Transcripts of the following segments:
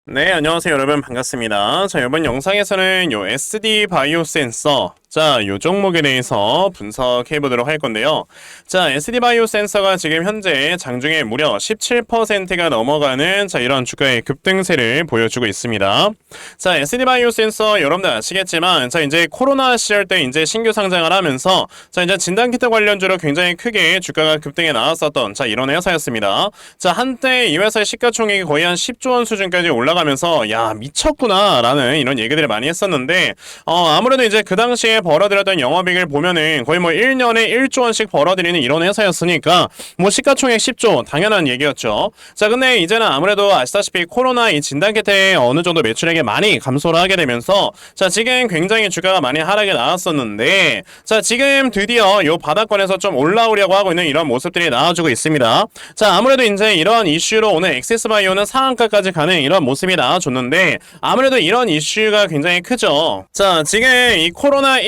네, 안녕하세요, 여러분. 반갑습니다. 자, 이번 영상에서는 요 SD 바이오 센서, 요 종목에 대해서 분석해 보도록 할 건데요. 자, SD 바이오 센서가 지금 현재 장중에 무려 17%가 넘어가는 이런 주가의 급등세를 보여주고 있습니다. 자, SD 바이오 센서 여러분들 아시겠지만, 이제 코로나 시절 때 이제 신규 상장을 하면서, 이제 진단키트 관련주로 굉장히 크게 주가가 급등해 나왔었던, 이런 회사였습니다. 자, 한때 이 회사의 시가총액이 거의 한 10조 원 수준까지 올라가면서, 야, 미쳤구나, 라는 이런 얘기들을 많이 했었는데, 아무래도 이제 그 당시에 벌어들였던 영업이익을 보면은 거의 뭐 1년에 1조 원씩 벌어들이는 이런 회사였으니까 뭐 시가총액 10조 당연한 얘기였죠. 자, 근데 이제는 아무래도 아시다시피 코로나 이 진단키트에 어느 정도 매출액이 많이 감소를 하게 되면서 지금 굉장히 주가가 많이 하락에 나왔었는데 지금 드디어 요 바닥권에서 좀 올라오려고 하고 있는 이런 모습들이 나와주고 있습니다. 자, 아무래도 이제 이런 이슈로 오늘 엑세스바이오는 상한가까지 가는 이런 모습이 나와줬는데 아무래도 이런 이슈가 굉장히 크죠. 자, 지금 이 코로나19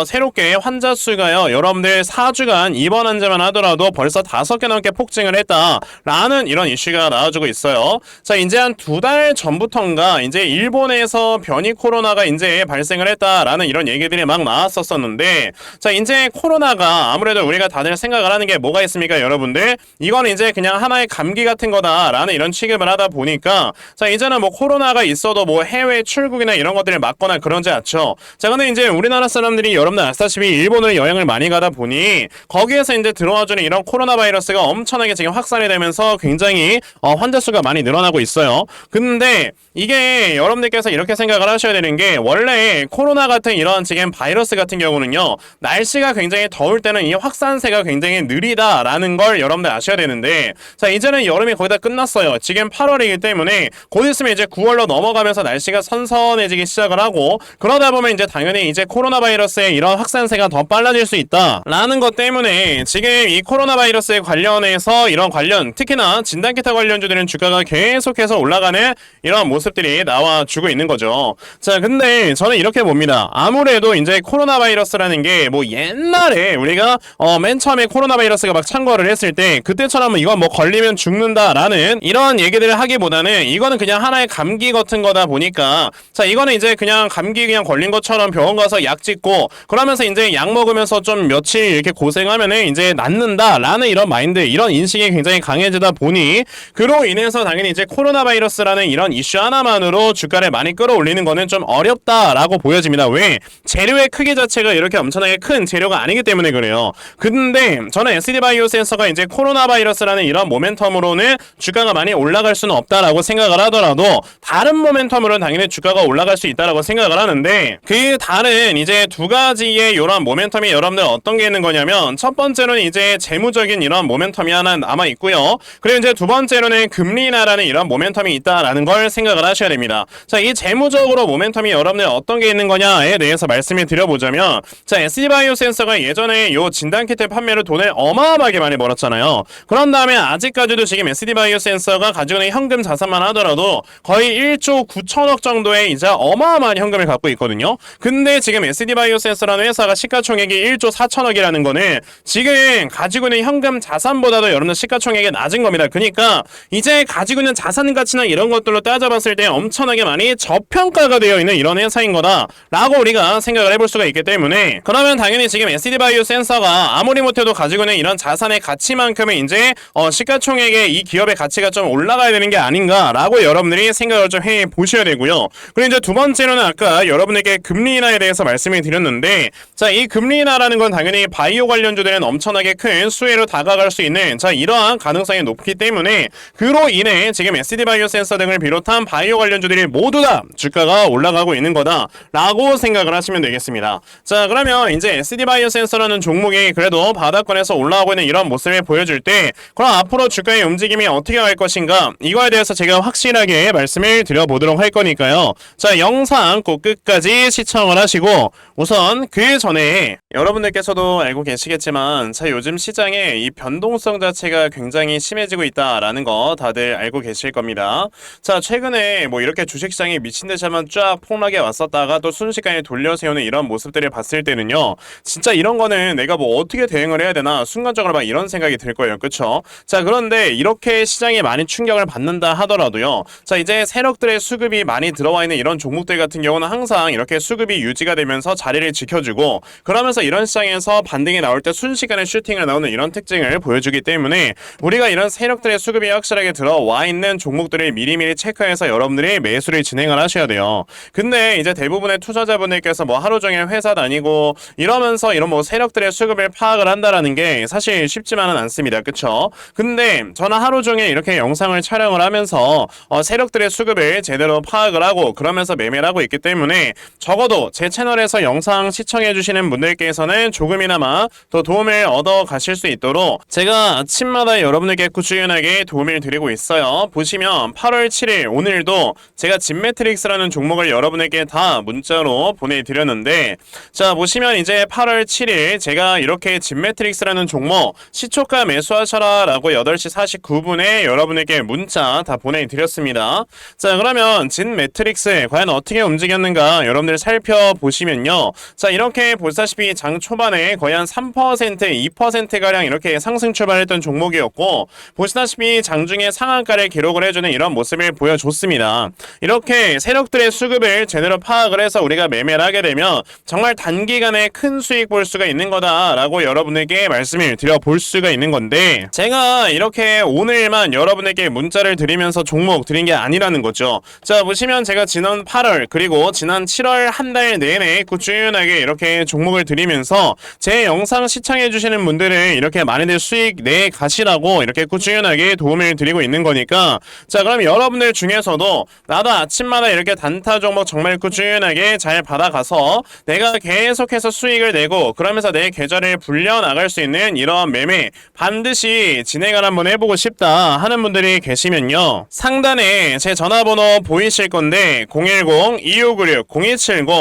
새롭게 환자 수가요, 여러분들 4주간 입원 환자만 하더라도 벌써 5개 넘게 폭증을 했다라는 이런 이슈가 나와주고 있어요. 자, 이제 한 2달 전부터인가 이제 일본에서 변이 코로나가 이제 발생을 했다라는 이런 얘기들이 막 나왔었었는데, 자, 이제 코로나가 아무래도 우리가 다들 생각을 하는 게 뭐가 있습니까, 여러분들? 이건 이제 그냥 하나의 감기 같은 거다라는 이런 취급을 하다 보니까 자, 이제는 뭐 코로나가 있어도 뭐 해외 출국이나 이런 것들을 막거나 그러지 않죠. 자, 근데 이제 우리나라 사람들이 여러분들 아시다시피 일본으로 여행을 많이 가다 보니 거기에서 이제 들어와주는 이런 코로나 바이러스가 엄청나게 지금 확산이 되면서 굉장히 환자 수가 많이 늘어나고 있어요. 근데 이게 여러분들께서 이렇게 생각을 하셔야 되는 게, 원래 코로나 같은 이런 지금 바이러스 같은 경우는요, 날씨가 굉장히 더울 때는 이 확산세가 굉장히 느리다라는 걸 여러분들 아셔야 되는데, 자, 이제는 여름이 거의 다 끝났어요. 지금 8월이기 때문에 곧 있으면 이제 9월로 넘어가면서 날씨가 선선해지기 시작을 하고, 그러다 보면 이제 당연히 이제 코로나 바이러스의 이런 확산세가 더 빨라질 수 있다라는 것 때문에 지금 이 코로나 바이러스에 관련해서 이런 관련, 특히나 진단키트 관련주들은 주가가 계속해서 올라가는 이런 모습들이 나와주고 있는 거죠. 자, 근데 저는 이렇게 봅니다. 아무래도 이제 코로나 바이러스라는 게 뭐 옛날에 우리가 맨 처음에 코로나 바이러스가 막 창궐을 했을 때 그때처럼 이건 뭐 걸리면 죽는다라는 이런 얘기들을 하기보다는 이거는 그냥 하나의 감기 같은 거다 보니까, 자, 이거는 이제 그냥 감기 그냥 걸린 것처럼 병원 가서 약 찍고 그러면서 이제 약 먹으면서 좀 며칠 이렇게 고생하면은 이제 낫는다라는 이런 마인드, 이런 인식이 굉장히 강해지다 보니 그로 인해서 당연히 이제 코로나 바이러스라는 이런 이슈 하나만으로 주가를 많이 끌어올리는 거는 좀 어렵다라고 보여집니다. 왜? 재료의 크기 자체가 이렇게 엄청나게 큰 재료가 아니기 때문에 그래요. 근데 저는 SD 바이오 센서가 이제 코로나 바이러스라는 이런 모멘텀으로는 주가가 많이 올라갈 수는 없다라고 생각을 하더라도 다른 모멘텀으로는 당연히 주가가 올라갈 수 있다라고 생각을 하는데, 그 다른 이제 두 가지의 이런 모멘텀이 여러분들 어떤 게 있는 거냐면, 첫 번째로는 이제 재무적인 이런 모멘텀이 하나 남아 있고요. 그리고 이제 두 번째로는 금리 인하라는 이런 모멘텀이 있다라는 걸 생각을 하셔야 됩니다. 자, 이 재무적으로 모멘텀이 여러분들 어떤 게 있는 거냐에 대해서 말씀을 드려보자면, 자, SD 바이오 센서가 예전에 요 진단키트 판매로 돈을 어마어마하게 많이 벌었잖아요. 그런 다음에 아직까지도 지금 SD 바이오 센서가 가지고 있는 현금 자산만 하더라도 거의 1조 9천억 정도의 이제 어마어마한 현금을 갖고 있거든요. 근데 지금 SD 바이오 센서라는 회사가 시가총액이 1조 4천억이라는 거는 지금 가지고 있는 현금 자산보다도 여러분들 시가총액이 낮은 겁니다. 그러니까 이제 가지고 있는 자산 가치나 이런 것들로 따져봤을 때 엄청나게 많이 저평가가 되어 있는 이런 회사인 거다라고 우리가 생각을 해볼 수가 있기 때문에, 그러면 당연히 지금 SD 바이오 센서가 아무리 못해도 가지고 있는 이런 자산의 가치만큼은 이제 시가총액의 이 기업의 가치가 좀 올라가야 되는 게 아닌가라고 여러분들이 생각을 좀 해 보셔야 되고요. 그리고 이제 두 번째로는 아까 여러분에게 금리 인하에 대해서 말씀을 드렸는데, 자, 이 금리 인하라는 건 당연히 바이오 관련주들은 엄청나게 큰 수혜로 다가갈 수 있는 이러한 가능성이 높기 때문에 그로 인해 지금 SD 바이오 센서 등을 비롯한 바이오 관련주들이 모두 다 주가가 올라가고 있는 거다라고 생각을 하시면 되겠습니다. 자, 그러면 이제 SD 바이오 센서라는 종목이 그래도 바닥권에서 올라가고 있는 이런 모습을 보여줄 때, 그럼 앞으로 주가의 움직임이 어떻게 갈 것인가, 이거에 대해서 제가 확실하게 말씀을 드려보도록 할 거니까요. 자, 영상 꼭 끝까지 시청을 하시고 우선 그 전에 여러분들께서도 알고 계시겠지만 자 요즘 시장에 이 변동성 자체가 굉장히 심해지고 있다라는 거 다들 알고 계실 겁니다. 자 최근에 뭐 이렇게 주식시장이 미친 듯이 한번 쫙 폭락해 왔었다가 또 순식간에 돌려세우는 이런 모습들을 봤을 때는요, 진짜 이런 거는 내가 뭐 어떻게 대응을 해야 되나 순간적으로 막 이런 생각이 들 거예요. 그쵸? 자 그런데 이렇게 시장에 많이 충격을 받는다 하더라도요, 자 이제 세력들의 수급이 많이 들어와 있는 이런 종목들 같은 경우는 항상 이렇게 수급이 유지가 되면서 자리를 지켜주고, 그러면서 이런 시장에서 반등이 나올 때 순식간에 슈팅을 나오는 이런 특징을 보여주기 때문에 우리가 이런 세력들의 수급이 확실하게 들어와 있는 종목들을 미리미리 체크해서 여러분들이 매수를 진행을 하셔야 돼요. 근데 이제 대부분의 투자자분들께서 뭐 하루 종일 회사 다니고 이러면서 이런 뭐 세력들의 수급을 파악을 한다라는 게 사실 쉽지만은 않습니다. 그쵸? 근데 저는 하루 종일 이렇게 영상을 촬영을 하면서 세력들의 수급을 제대로 파악을 하고 그러면서 매매를 하고 있기 때문에 적어도 제 채널에서 영상 시청해주시는 분들께서는 조금이나마 더 도움을 얻어 가실 수 있도록 제가 아침마다 여러분에게 꾸준하게 도움을 드리고 있어요. 보시면 8월 7일 오늘도 제가 진매트릭스라는 종목을 여러분에게 다 문자로 보내드렸는데, 자 보시면 이제 8월 7일 제가 이렇게 진매트릭스라는 종목 시초가 매수하셔라 라고 8시 49분에 여러분에게 문자 다 보내드렸습니다. 자 그러면 진매트릭스 과연 어떻게 움직였는가 여러분들 살펴보시면요, 자 이렇게 보시다시피 장 초반에 거의 한 3%, 2%가량 이렇게 상승 출발했던 종목이었고, 보시다시피 장중에 상한가를 기록을 해주는 이런 모습을 보여줬습니다. 이렇게 세력들의 수급을 제대로 파악을 해서 우리가 매매를 하게 되면 정말 단기간에 큰 수익 볼 수가 있는 거다라고 여러분에게 말씀을 드려볼 수가 있는 건데, 제가 이렇게 오늘만 여러분에게 문자를 드리면서 종목 드린 게 아니라는 거죠. 자 보시면 제가 지난 8월 그리고 지난 7월 한 달 내내 꾸준하게 이렇게 종목을 드리면서 제 영상 시청해주시는 분들은 이렇게 많이들 수익 내 가시라고 이렇게 꾸준하게 도움을 드리고 있는 거니까, 자 그럼 여러분들 중에서도 나도 아침마다 이렇게 단타 종목 정말 꾸준하게 잘 받아가서 내가 계속해서 수익을 내고 그러면서 내 계좌를 불려나갈 수 있는 이런 매매 반드시 진행을 한번 해보고 싶다 하는 분들이 계시면요, 상단에 제 전화번호 보이실 건데 010-2596-0270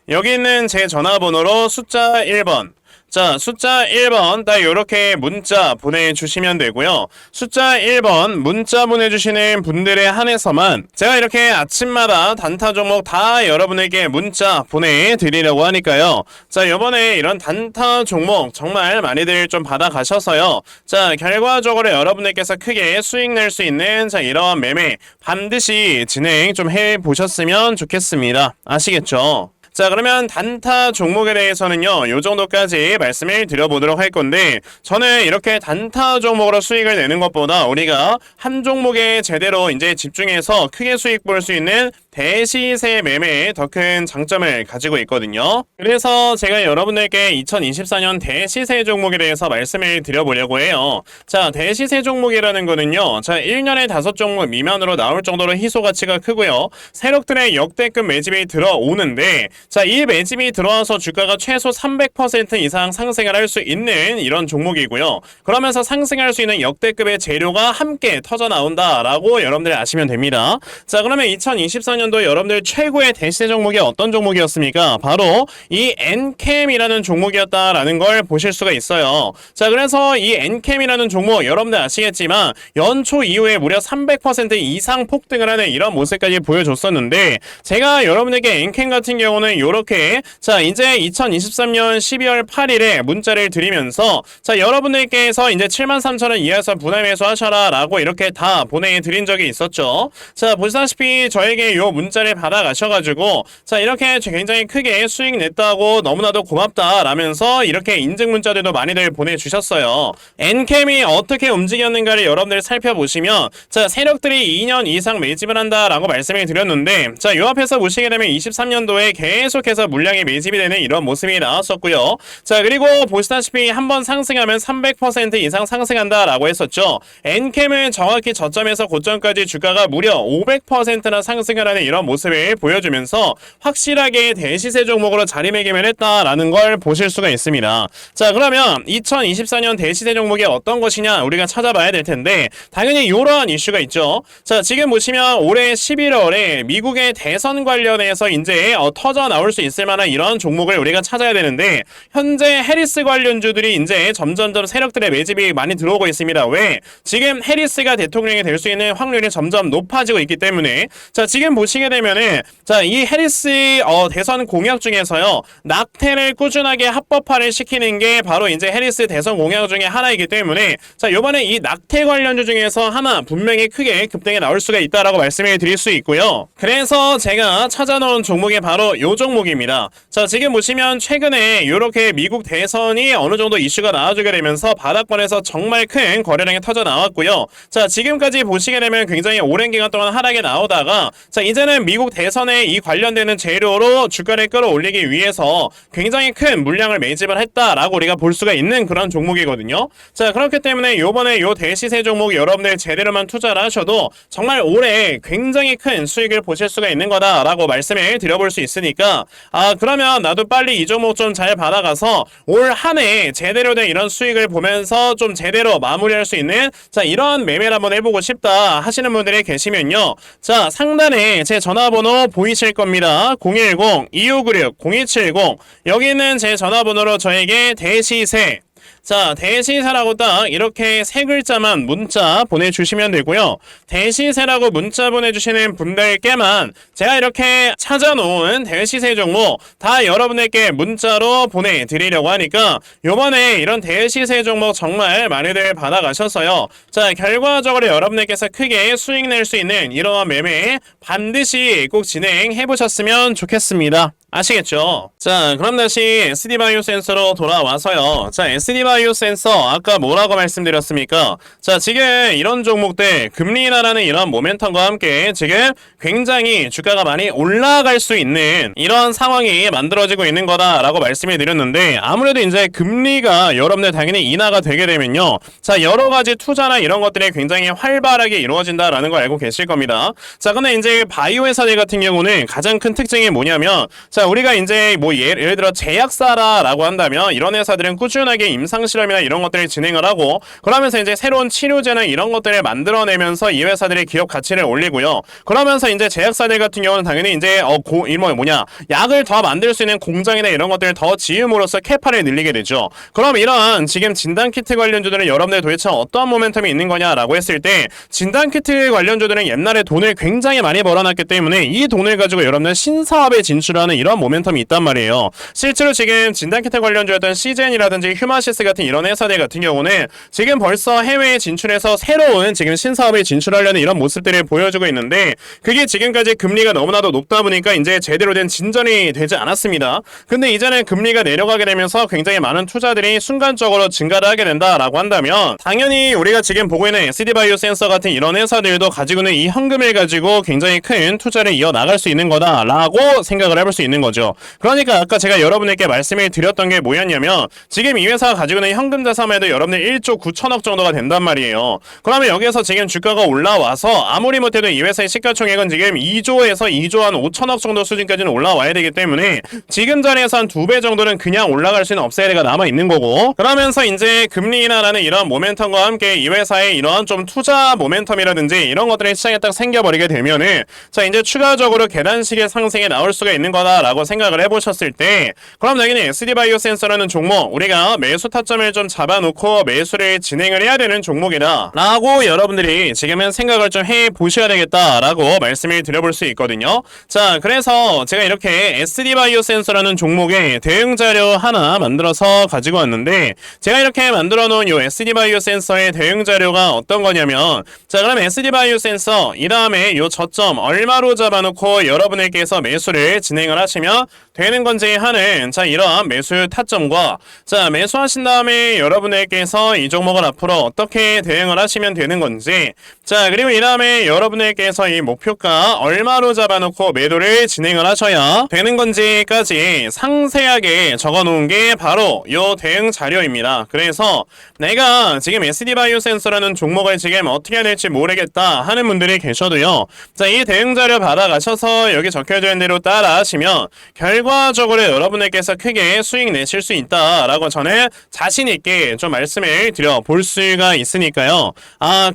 여기 있는 제 전화번호로 숫자 1번, 자 숫자 1번 딱 요렇게 문자 보내주시면 되고요. 숫자 1번 문자 보내주시는 분들에 한해서만 제가 이렇게 아침마다 단타 종목 다 여러분에게 문자 보내드리려고 하니까요, 자 요번에 이런 단타 종목 정말 많이들 좀 받아가셔서요, 자 결과적으로 여러분들께서 크게 수익 낼 수 있는 자 이러한 매매 반드시 진행 좀 해보셨으면 좋겠습니다. 아시겠죠? 자 그러면 단타 종목에 대해서는요 요 정도까지 말씀을 드려보도록 할 건데, 저는 이렇게 단타 종목으로 수익을 내는 것보다 우리가 한 종목에 제대로 이제 집중해서 크게 수익 볼 수 있는 대시세 매매에 더 큰 장점을 가지고 있거든요. 그래서 제가 여러분들께 2024년 대시세 종목에 대해서 말씀을 드려보려고 해요. 자 대시세 종목이라는 거는요, 자 1년에 5종목 미만으로 나올 정도로 희소 가치가 크고요, 세력들의 역대급 매집이 들어오는데, 자 이 매집이 들어와서 주가가 최소 300% 이상 상승을 할 수 있는 이런 종목이고요, 그러면서 상승할 수 있는 역대급의 재료가 함께 터져 나온다라고 여러분들이 아시면 됩니다. 자 그러면 2024년도 여러분들 최고의 대시세 종목이 어떤 종목이었습니까? 바로 이 엔캠이라는 종목이었다라는 걸 보실 수가 있어요. 자 그래서 이 엔캠이라는 종목 여러분들 아시겠지만 연초 이후에 무려 300% 이상 폭등을 하는 이런 모습까지 보여줬었는데, 제가 여러분에게 엔캠 같은 경우는 요렇게 자 이제 2023년 12월 8일에 문자를 드리면서 자 여러분들께서 이제 73,000원 이하에서 분할 매수하셔라 라고 이렇게 다 보내드린 적이 있었죠. 자 보시다시피 저에게 요 문자를 받아가셔가지고 자 이렇게 굉장히 크게 수익 냈다고 너무나도 고맙다 라면서 이렇게 인증 문자들도 많이들 보내주셨어요. 엔캠이 어떻게 움직였는가를 여러분들 살펴보시면, 자 세력들이 2년 이상 매집을 한다 라고 말씀을 드렸는데, 자 요 앞에서 보시게 되면 23년도에 계속해서 물량이 매집이 되는 이런 모습이 나왔었고요. 자 그리고 보시다시피 한번 상승하면 300% 이상 상승한다 라고 했었죠. 엔캠은 정확히 저점에서 고점까지 주가가 무려 500%나 상승을 하는 이런 모습을 보여주면서 확실하게 대시세 종목으로 자리매김을 했다라는 걸 보실 수가 있습니다. 자 그러면 2024년 대시세 종목이 어떤 것이냐 우리가 찾아봐야 될 텐데, 당연히 이러한 이슈가 있죠. 자 지금 보시면 올해 11월에 미국의 대선 관련해서 이제 터져 나올 수 있을 만한 이런 종목을 우리가 찾아야 되는데 현재 해리스 관련주들이 이제 점점점 세력들의 매집이 많이 들어오고 있습니다. 왜? 지금 해리스가 대통령이 될 수 있는 확률이 점점 높아지고 있기 때문에 자 지금 보시게 되면은 자 이 해리스 대선 공약 중에서요 낙태를 꾸준하게 합법화를 시키는 게 바로 이제 해리스 대선 공약 중에 하나이기 때문에 자 요번에 이 낙태 관련주 중에서 하나 분명히 크게 급등에 나올 수가 있다라고 말씀을 드릴 수 있고요. 그래서 제가 찾아놓은 종목이 바로 요 종목입니다. 자 지금 보시면 최근에 이렇게 미국 대선이 어느 정도 이슈가 나와주게 되면서 바닥권에서 정말 큰 거래량이 터져 나왔고요. 자 지금까지 보시게 되면 굉장히 오랜 기간 동안 하락에 나오다가 자 이제는 미국 대선에 이 관련되는 재료로 주가를 끌어올리기 위해서 굉장히 큰 물량을 매집을 했다라고 우리가 볼 수가 있는 그런 종목이거든요. 자 그렇기 때문에 요번에 요 대시세 종목 여러분들 제대로만 투자를 하셔도 정말 올해 굉장히 큰 수익을 보실 수가 있는 거다라고 말씀을 드려볼 수 있으니까 그러면 나도 빨리 이 종목 좀 잘 받아가서 올 한 해 제대로 된 이런 수익을 보면서 좀 제대로 마무리할 수 있는 자 이런 매매를 한번 해보고 싶다 하시는 분들이 계시면요. 자 상단에 제 전화번호 보이실 겁니다. 010-2596-0270 여기 있는 제 전화번호로 저에게 대시세 자 대시세라고 딱 이렇게 세 글자만 문자 보내주시면 되고요. 대시세라고 문자 보내주시는 분들께만 제가 이렇게 찾아놓은 대시세 종목 다 여러분에게 문자로 보내드리려고 하니까 요번에 이런 대시세 종목 정말 많이들 받아가셔서요. 자 결과적으로 여러분들께서 크게 수익 낼 수 있는 이러한 매매 반드시 꼭 진행해보셨으면 좋겠습니다. 아시겠죠? 자 그럼 다시 SD바이오 센서로 돌아와서요. 자 SD바이오 센서 아까 뭐라고 말씀드렸습니까? 자 지금 이런 종목들 금리 인하라는 이런 모멘텀과 함께 지금 굉장히 주가가 많이 올라갈 수 있는 이런 상황이 만들어지고 있는 거다라고 말씀을 드렸는데 아무래도 이제 금리가 여러분들 당연히 인하가 되게 되면요. 자 여러가지 투자나 이런 것들이 굉장히 활발하게 이루어진다라는 걸 알고 계실 겁니다. 자 근데 이제 바이오 회사들 같은 경우는 가장 큰 특징이 뭐냐면 자 우리가 이제 뭐 예를 들어 제약사라고 한다면 이런 회사들은 꾸준하게 임상실험이나 이런 것들을 진행을 하고 그러면서 이제 새로운 치료제나 이런 것들을 만들어내면서 이 회사들의 기업 가치를 올리고요. 그러면서 이제 제약사들 같은 경우는 당연히 이제 약을 더 만들 수 있는 공장이나 이런 것들을 더 지음으로써 캐파를 늘리게 되죠. 그럼 이런 지금 진단키트 관련주들은 여러분들 도대체 어떠한 모멘텀이 있는 거냐라고 했을 때 진단키트 관련주들은 옛날에 돈을 굉장히 많이 벌어놨기 때문에 이 돈을 가지고 여러분들 신사업에 진출하는 이런 모멘텀이 있단 말이에요. 실제로 지금 진단키트 관련주였던 시젠이라든지 휴마시스 같은 이런 회사들 같은 경우는 지금 벌써 해외에 진출해서 새로운 지금 신사업에 진출하려는 이런 모습들을 보여주고 있는데 그게 지금까지 금리가 너무나도 높다 보니까 이제 제대로 된 진전이 되지 않았습니다. 근데 이제는 금리가 내려가게 되면서 굉장히 많은 투자들이 순간적으로 증가를 하게 된다라고 한다면 당연히 우리가 지금 보고 있는 SD바이오 센서 같은 이런 회사들도 가지고 있는 이 현금을 가지고 굉장히 큰 투자를 이어나갈 수 있는 거다라고 생각을 해볼 수 있는 거죠. 그러니까 아까 제가 여러분에게 말씀을 드렸던 게 뭐였냐면 지금 이 회사가 가지고 있는 현금 자산에도 여러분들 1조 9천억 정도가 된단 말이에요. 그러면 여기에서 지금 주가가 올라와서 아무리 못해도 이 회사의 시가총액은 지금 2조에서 2조 한 5천억 정도 수준까지는 올라와야 되기 때문에 지금 자리에서 한 2배 정도는 그냥 올라갈 수 있는 업사이드가 남아있는 거고 그러면서 이제 금리 인하라는 이런 모멘텀과 함께 이 회사의 이러한 좀 투자 모멘텀이라든지 이런 것들이 시장에 딱 생겨버리게 되면은 자 이제 추가적으로 계단식의 상승에 나올 수가 있는 거다라고 생각을 해보셨을 때 그럼 당연히 SD바이오 센서라는 종목 우리가 매수 타점을 좀 잡아놓고 매수를 진행을 해야 되는 종목이다 라고 여러분들이 지금은 생각을 좀 해보셔야 되겠다라고 말씀을 드려볼 수 있거든요. 자 그래서 제가 이렇게 SD바이오 센서라는 종목의 대응 자료 하나 만들어서 가지고 왔는데 제가 이렇게 만들어 놓은 요 SD바이오 센서의 대응 자료가 어떤 거냐면 자 그럼 SD바이오 센서 이 다음에 요 저점 얼마로 잡아놓고 여러분들께서 매수를 진행을 하시면 되는 건지 하는 자 이러한 매수 타점과 자 매수하신 다음에 여러분들께서 이 종목을 앞으로 어떻게 대응을 하시면 되는 건지 자 그리고 이 다음에 여러분들께서 이 목표가 얼마로 잡아놓고 매도를 진행을 하셔야 되는 건지까지 상세하게 적어 놓은 게 바로 요 대응 자료입니다. 그래서 내가 지금 SD바이오 센서라는 종목을 지금 어떻게 해야 될지 모르겠다 하는 분들이 계셔도요. 자 이 대응 자료 받아가셔서 여기 적혀져 있는 대로 따라 하시면 결과적으로 여러분들께서 크게 수익 내실 수 있다라고 저는 자신있게 좀 말씀을 드려볼 수가 있으니까요.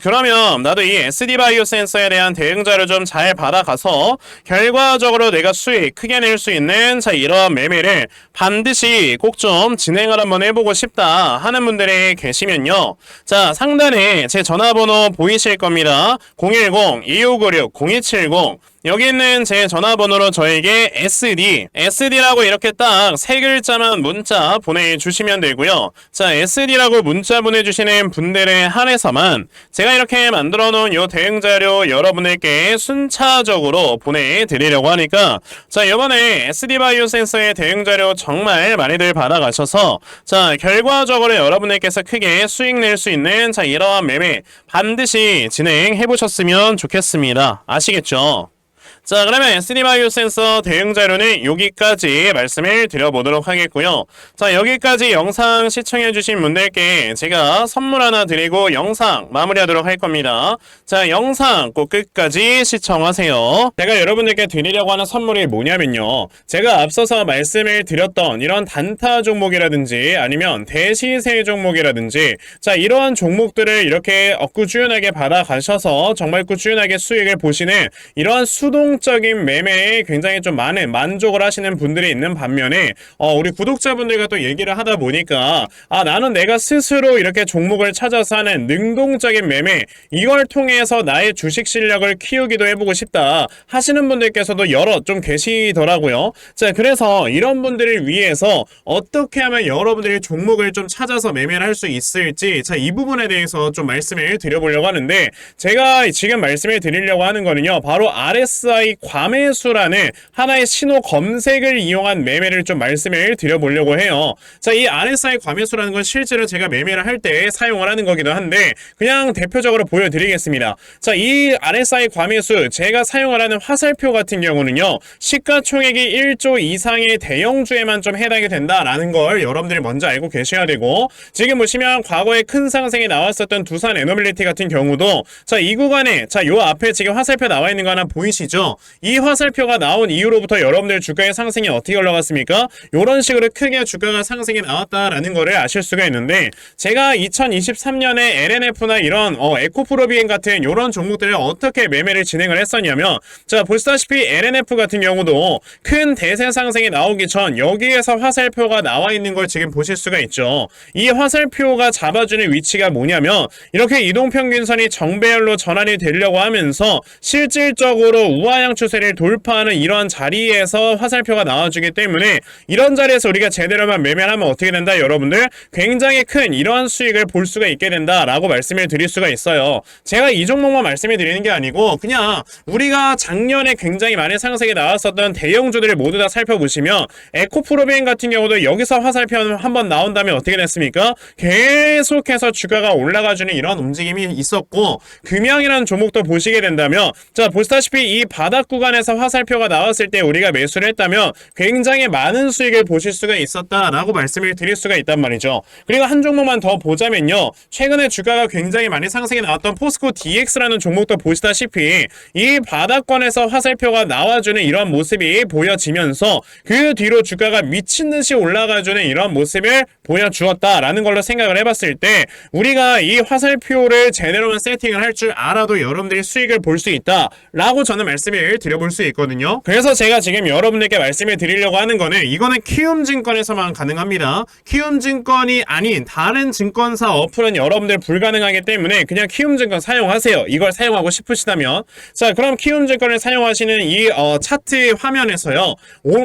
그러면 나도 이 SD바이오 센서에 대한 대응자를 좀 잘 받아가서 결과적으로 내가 수익 크게 낼 수 있는 이러한 매매를 반드시 꼭 좀 진행을 한번 해보고 싶다 하는 분들이 계시면요. 자, 상단에 제 전화번호 보이실 겁니다. 010-2596-0270 여기 있는 제 전화번호로 저에게 SD라고 이렇게 딱 세 글자만 문자 보내주시면 되고요. 자, SD라고 문자 보내주시는 분들에 한해서만 제가 이렇게 만들어 놓은 요 대응자료 여러분들께 순차적으로 보내드리려고 하니까 자, 이번에 SD바이오 센서의 대응자료 정말 많이들 받아가셔서 자, 결과적으로 여러분들께서 크게 수익 낼 수 있는 자, 이러한 매매 반드시 진행해 보셨으면 좋겠습니다. 아시겠죠? 자, 그러면 SD바이오 센서 대응 자료는 여기까지 말씀을 드려보도록 하겠고요. 자, 여기까지 영상 시청해주신 분들께 제가 선물 하나 드리고 영상 마무리하도록 할 겁니다. 자, 영상 꼭 끝까지 시청하세요. 제가 여러분들께 드리려고 하는 선물이 뭐냐면요. 제가 앞서서 말씀을 드렸던 이런 단타 종목이라든지 아니면 대시세 종목이라든지 자, 이러한 종목들을 이렇게 꾸준하게 받아가셔서 정말 꾸준하게 수익을 보시는 이러한 수동 적인 매매에 굉장히 좀 많은 만족을 하시는 분들이 있는 반면에 우리 구독자분들과 또 얘기를 하다 보니까 나는 내가 스스로 이렇게 종목을 찾아서 하는 능동적인 매매 이걸 통해서 나의 주식 실력을 키우기도 해보고 싶다 하시는 분들께서도 여럿 좀 계시더라고요. 자, 그래서 이런 분들을 위해서 어떻게 하면 여러분들이 종목을 좀 찾아서 매매를 할 수 있을지 자, 이 부분에 대해서 좀 말씀을 드려보려고 하는데 제가 지금 말씀을 드리려고 하는 거는요. 바로 RSI 과매수라는 하나의 신호 검색을 이용한 매매를 좀 말씀을 드려보려고 해요. 자, 이 RSI 과매수라는 건 실제로 제가 매매를 할 때 사용을 하는 거기도 한데 그냥 대표적으로 보여드리겠습니다. 자, 이 RSI 과매수 제가 사용을 하는 화살표 같은 경우는요. 시가총액이 1조 이상의 대형주에만 좀 해당이 된다라는 걸 여러분들이 먼저 알고 계셔야 되고 지금 보시면 과거에 큰 상승이 나왔었던 두산 에너빌리티 같은 경우도 자, 이 구간에 자, 요 앞에 지금 화살표 나와 있는 거 하나 보이시죠? 이 화살표가 나온 이후로부터 여러분들 주가의 상승이 어떻게 올라갔습니까? 이런 식으로 크게 주가가 상승이 나왔다라는 거를 아실 수가 있는데 제가 2023년에 LNF나 이런 에코프로비엔 같은 이런 종목들을 어떻게 매매를 진행을 했었냐면 자, 보시다시피 LNF 같은 경우도 큰 대세 상승이 나오기 전 여기에서 화살표가 나와 있는 걸 지금 보실 수가 있죠. 이 화살표가 잡아주는 위치가 뭐냐면 이렇게 이동평균선이 정배열로 전환이 되려고 하면서 실질적으로 우하향 추세를 돌파하는 이런 자리에서 화살표가 나와주기 때문에 이런 자리에서 우리가 제대로만 매매를 하면 어떻게 된다 여러분들? 굉장히 큰 이러한 수익을 볼 수가 있게 된다라고 말씀을 드릴 수가 있어요. 제가 이 종목만 말씀을 드리는 게 아니고 그냥 우리가 작년에 굉장히 많이 상승이 나왔었던 대형주들을 모두 다 살펴보시면 에코프로비엔 같은 경우도 여기서 화살표 한번 나온 다음에 어떻게 됐습니까? 계속해서 주가가 올라가주는 이런 움직임이 있었고 금양이라는 종목도 보시게 된다면 자, 보시다시피 이 바닥 구간에서 화살표가 나왔을 때 우리가 매수를 했다면 굉장히 많은 수익을 보실 수가 있었다라고 말씀을 드릴 수가 있단 말이죠. 그리고 한 종목만 더 보자면요. 최근에 주가가 굉장히 많이 상승이 나왔던 포스코 DX라는 종목도 보시다시피 이 바닥권에서 화살표가 나와주는 이런 모습이 보여지면서 그 뒤로 주가가 미친듯이 올라가주는 이런 모습을 보여주었다라는 걸로 생각을 해봤을 때 우리가 이 화살표를 제대로만 세팅을 할 줄 알아도 여러분들이 수익을 볼 수 있다라고 저는 말씀을 드려볼 수 있거든요. 그래서 제가 지금 여러분들께 말씀을 드리려고 하는 거는 이거는 키움증권에서만 가능합니다. 키움증권이 아닌 다른 증권사 어플은 여러분들 불가능하기 때문에 그냥 키움증권 사용하세요. 이걸 사용하고 싶으시다면 자, 그럼 키움증권을 사용하시는 이 차트 화면에서요.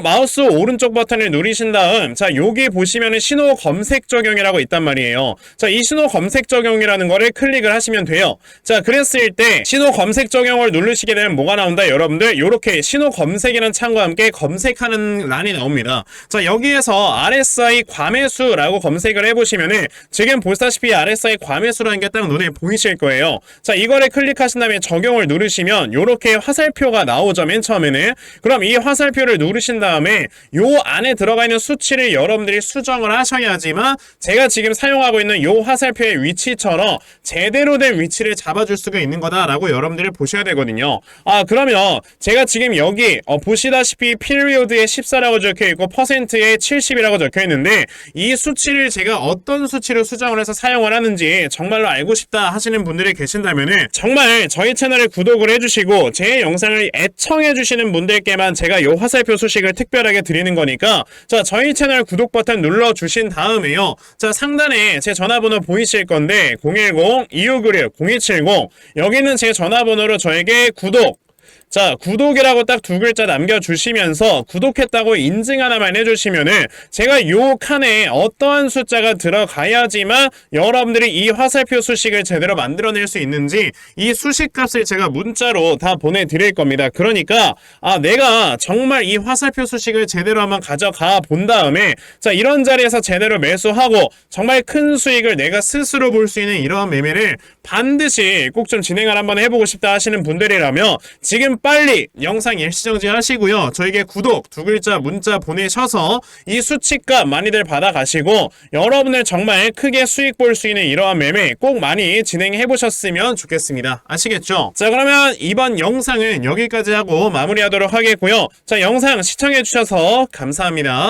마우스 오른쪽 버튼을 누르신 다음 자, 여기 보시면은 신호 검색 적용이라고 있단 말이에요. 자, 이 신호 검색 적용이라는 거를 클릭을 하시면 돼요. 자, 그랬을 때 신호 검색 적용을 누르시게 되면 뭐가 나온다 여러분들? 요렇게 신호 검색이라는 창과 함께 검색하는 란이 나옵니다. 자, 여기에서 RSI 과매수라고 검색을 해보시면은 지금 보시다시피 RSI 과매수라는 게 딱 눈에 보이실 거예요. 자, 이거를 클릭하신 다음에 적용을 누르시면 요렇게 화살표가 나오죠. 맨 처음에는. 그럼 이 화살표를 누르신 다음에 요 안에 들어가 있는 수치를 여러분들이 수정을 하셔야지만 제가 지금 사용하고 있는 요 화살표의 위치처럼 제대로 된 위치를 잡아줄 수가 있는 거다라고 여러분들이 보셔야 되거든요. 그러면 있는데요. 제가 지금 여기 보시다시피 period에 14라고 적혀있고 %에 70이라고 적혀있는데 이 수치를 제가 어떤 수치로 수정을 해서 사용을 하는지 정말로 알고 싶다 하시는 분들이 계신다면은 정말 저희 채널에 구독을 해주시고 제 영상을 애청해주시는 분들께만 제가 요 화살표 수식을 특별하게 드리는 거니까 자, 저희 채널 구독 버튼 눌러주신 다음에요. 자, 상단에 제 전화번호 보이실 건데 010-2596-0270 여기는 제 전화번호로 저에게 구독 자, 구독이라고 딱 두 글자 남겨주시면서 구독했다고 인증 하나만 해주시면은 제가 요 칸에 어떠한 숫자가 들어가야지만 여러분들이 이 화살표 수식을 제대로 만들어낼 수 있는지 이 수식 값을 제가 문자로 다 보내드릴 겁니다. 그러니까 내가 정말 이 화살표 수식을 제대로 한번 가져가 본 다음에 자, 이런 자리에서 제대로 매수하고 정말 큰 수익을 내가 스스로 볼 수 있는 이러한 매매를 반드시 꼭 좀 진행을 한번 해보고 싶다 하시는 분들이라면 지금 빨리 영상 일시정지 하시고요. 저에게 구독 두 글자 문자 보내셔서 이 수치값 많이들 받아가시고 여러분들 정말 크게 수익 볼 수 있는 이러한 매매 꼭 많이 진행해 보셨으면 좋겠습니다. 아시겠죠? 자, 그러면 이번 영상은 여기까지 하고 마무리하도록 하겠고요. 자, 영상 시청해 주셔서 감사합니다.